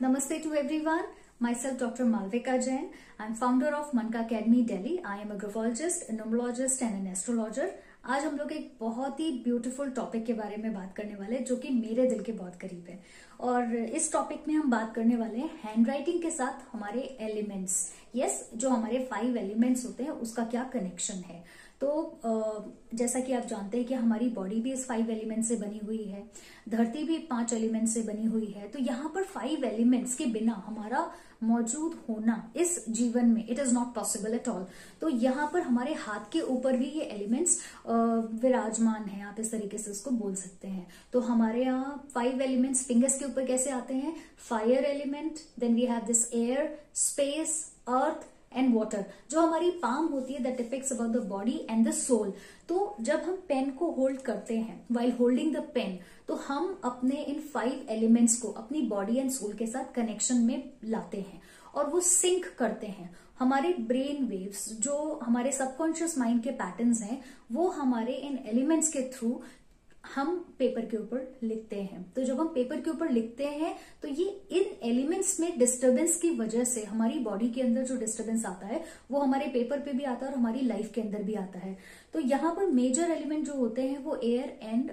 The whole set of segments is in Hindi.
Namaste to everyone. Myself Dr. Malvika Jain. I'm founder of Manka Academy, Delhi. I am a graphologist, a numerologist and an astrologer. आज हम लोग एक बहुत ही ब्यूटीफुल टॉपिक के बारे में बात करने वाले हैं जो कि मेरे दिल के बहुत करीब है। और इस टॉपिक में हम बात करने वाले हैं हैंड राइटिंग के साथ हमारे एलिमेंट्स। यस, जो हमारे 5 एलिमेंट्स होते हैं उसका क्या कनेक्शन है। तो जैसा कि आप जानते हैं कि हमारी बॉडी भी इस 5 एलिमेंट से बनी हुई है, धरती भी 5 एलिमेंट से बनी हुई है। तो यहाँ पर 5 एलिमेंट्स के बिना हमारा मौजूद होना इस जीवन में it is not possible at all. तो यहाँ पर हमारे हाथ के ऊपर भी ये एलिमेंट्स विराजमान है, आप इस तरीके से उसको बोल सकते हैं। तो हमारे यहाँ 5 एलिमेंट्स फिंगर्स के ऊपर कैसे आते हैं? Fire element, then we have this air, space, earth and water. जो हमारी पाम होती है that depicts about the body and the soul. तो जब हम पेन को होल्ड करते हैं, वाइल होल्डिंग द पेन, तो हम अपने इन 5 एलिमेंट्स को अपनी बॉडी एंड सोल के साथ कनेक्शन में लाते हैं और वो सिंक करते हैं। हमारे ब्रेन वेव्स, जो हमारे सबकॉन्शियस माइंड के पैटर्न्स हैं, वो हमारे इन एलिमेंट्स के थ्रू हम पेपर के ऊपर लिखते हैं। तो जब हम पेपर के ऊपर लिखते हैं तो ये इन एलिमेंट्स में डिस्टरबेंस की वजह से हमारी बॉडी के अंदर जो डिस्टरबेंस आता है वो हमारे पेपर पे भी आता है और हमारी लाइफ के अंदर भी आता है। तो यहाँ पर मेजर एलिमेंट जो होते हैं वो एयर एंड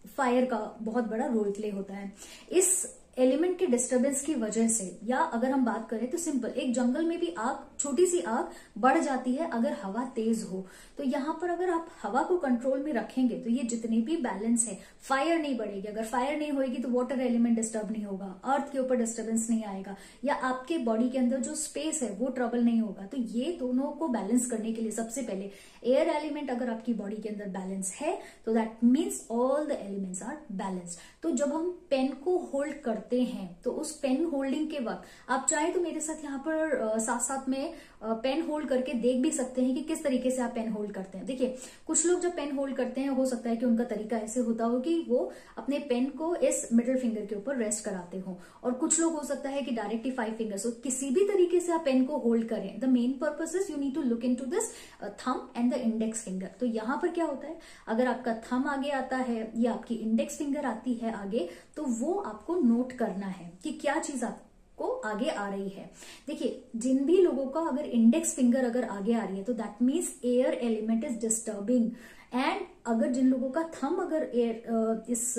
फायर का बहुत बड़ा रोल प्ले होता है। इस एलिमेंट के डिस्टरबेंस की वजह से, या अगर हम बात करें तो सिंपल, एक जंगल में भी आग, छोटी सी आग बढ़ जाती है अगर हवा तेज हो। तो यहाँ पर अगर आप हवा को कंट्रोल में रखेंगे तो ये जितनी भी बैलेंस है, फायर नहीं बढ़ेगी। अगर फायर नहीं होगी तो वाटर एलिमेंट डिस्टर्ब नहीं होगा, अर्थ के ऊपर डिस्टर्बेंस नहीं आएगा, या आपके बॉडी के अंदर जो स्पेस है वो ट्रबल नहीं होगा। तो ये दोनों को बैलेंस करने के लिए सबसे पहले एयर एलिमेंट अगर आपकी बॉडी के अंदर बैलेंस है तो that means all the elements are balanced. तो जब हम पेन को होल्ड करते हैं तो उस पेन होल्डिंग के वक्त आप चाहे तो मेरे साथ यहाँ पर साथ साथ में पेन होल्ड करके देख भी सकते हैं कि किस तरीके से आप पेन होल्ड करते हैं। देखिए, कुछ लोग जब पेन होल्ड करते हैं हो सकता है कि उनका तरीका ऐसे होता हो कि वो अपने पेन को इस मिडिल फिंगर के ऊपर रेस्ट कराते हो, और कुछ लोग हो सकता है कि डायरेक्टली 5 फिंगर्स हो। किसी भी तरीके से आप पेन को होल्ड करें, the main purpose is you need to look into this thumb and the index finger. तो यहाँ पर क्या होता है, अगर आपका थंब आगे आता है या आपकी इंडेक्स फिंगर आती है आगे, तो वो आपको नोट करना है कि क्या चीज आपको आगे आ रही है। देखिए, जिन भी लोगों का अगर इंडेक्स फिंगर अगर आगे आ रही है तो that means air element is disturbing. And अगर जिन लोगों का थंब अगर इस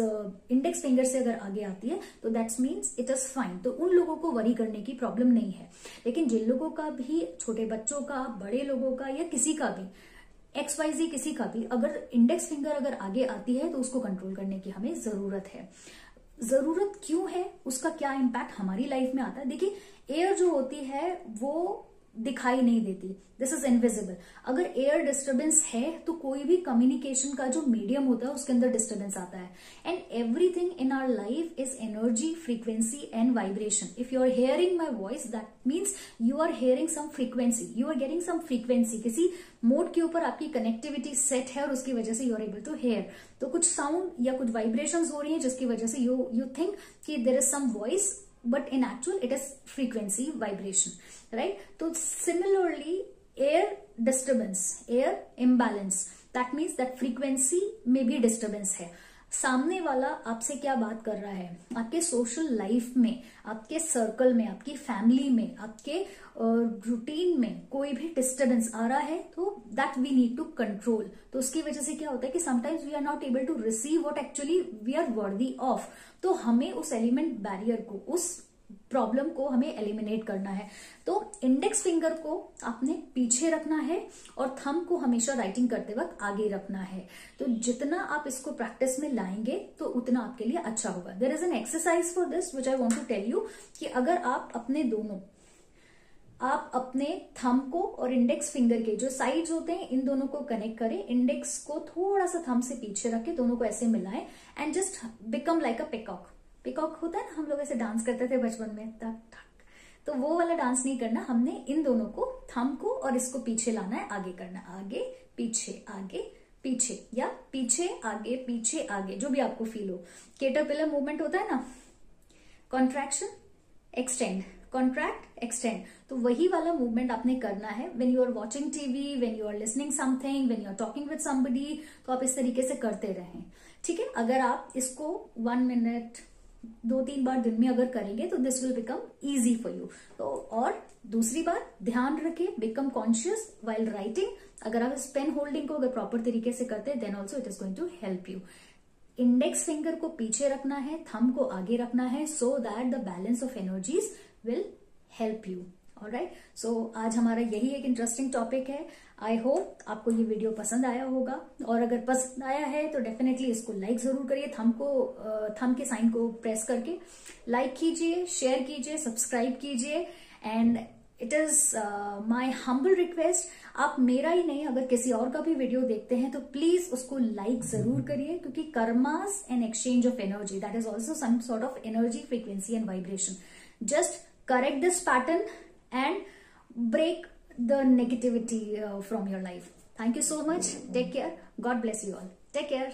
इंडेक्स फिंगर से अगर आगे आती है तो that's means it is fine. तो उन लोगों को वरी करने की प्रॉब्लम नहीं है। लेकिन जिन लोगों का भी, छोटे बच्चों का, बड़े लोगों का, या किसी का भी, XYZ किसी का भी अगर इंडेक्स फिंगर अगर आगे आती है तो उसको कंट्रोल करने की हमें जरूरत है। जरूरत क्यों है, उसका क्या इम्पैक्ट हमारी लाइफ में आता है? देखिए, एयर जो होती है वो दिखाई नहीं देती, दिस इज इनविजिबल। अगर एयर डिस्टर्बेंस है तो कोई भी कम्युनिकेशन का जो मीडियम होता है उसके अंदर डिस्टर्बेंस आता है। And everything in our life is energy, frequency and vibration. If you are hearing my voice that means you are hearing some frequency, you are getting some frequency. किसी मोड के ऊपर आपकी कनेक्टिविटी सेट है और उसकी वजह से you are able to hear. तो कुछ साउंड या कुछ वाइब्रेशंस हो रही है जिसकी वजह से यू थिंक कि there is some voice, but in actual it is frequency vibration, right? So similarly, air disturbance, air imbalance, that means that frequency में भी disturbance है। सामने वाला आपसे क्या बात कर रहा है, आपके सोशल लाइफ में, आपके सर्कल में, आपकी फैमिली में, आपके रूटीन में कोई भी डिस्टर्बेंस आ रहा है तो that we need to control. तो उसकी वजह से क्या होता है कि sometimes we are not able to receive what actually we are worthy of. तो हमें उस एलिमेंट बैरियर को, उस प्रॉब्लम को हमें एलिमिनेट करना है। तो इंडेक्स फिंगर को आपने पीछे रखना है और थंब को हमेशा राइटिंग करते वक्त आगे रखना है। तो जितना आप इसको प्रैक्टिस में लाएंगे तो उतना आपके लिए अच्छा होगा। There is an exercise for this which I want to tell you कि अगर आप अपने थंब को और इंडेक्स फिंगर के जो साइड्स होते हैं इन दोनों को कनेक्ट करें, इंडेक्स को थोड़ा सा थंब से पीछे रख के दोनों को ऐसे मिलाएं and just become like a peacock. Peacock होता है ना, हम लोग ऐसे डांस करते थे बचपन में, टक टक। तो वो वाला डांस नहीं करना, हमने इन दोनों को, थंब को और इसको पीछे लाना है, आगे करना, आगे पीछे, या पीछे आगे, जो भी आपको फील हो। कैटरपिलर मूवमेंट होता है ना, कॉन्ट्रैक्शन, एक्सटेंड, कॉन्ट्रैक्ट, एक्सटेंड। तो वही वाला मूवमेंट आपने करना है when you are watching TV, when you are listening something, when you are talking with somebody. तो आप इस तरीके से करते रहें, ठीक है। अगर आप इसको 1 मिनट 2-3 बार दिन में अगर करेंगे तो this will become easy for you. तो और दूसरी बात, ध्यान रखें, बिकम कॉन्शियस वाइल राइटिंग। अगर आप इस पेन होल्डिंग को अगर प्रॉपर तरीके से करते हैं then also it is going to help you. Index finger को पीछे रखना है, थंब को आगे रखना है, so that the balance of energies will help you. Alright, so आज हमारा यही एक इंटरेस्टिंग टॉपिक है। आई होप आपको ये वीडियो पसंद आया होगा, और अगर पसंद आया है तो डेफिनेटली इसको लाइक जरूर करिए, थंब के साइन को प्रेस करके लाइक कीजिए, शेयर कीजिए, सब्सक्राइब कीजिए। And it is my humble request, आप मेरा ही नहीं अगर किसी और का भी वीडियो देखते हैं तो प्लीज उसको लाइक जरूर करिए, क्योंकि karmas an exchange of energy, that is also some sort of energy, frequency and vibration. Just correct this pattern and break the negativity from your life. Thank you so much. Take care. God bless you all. Take care.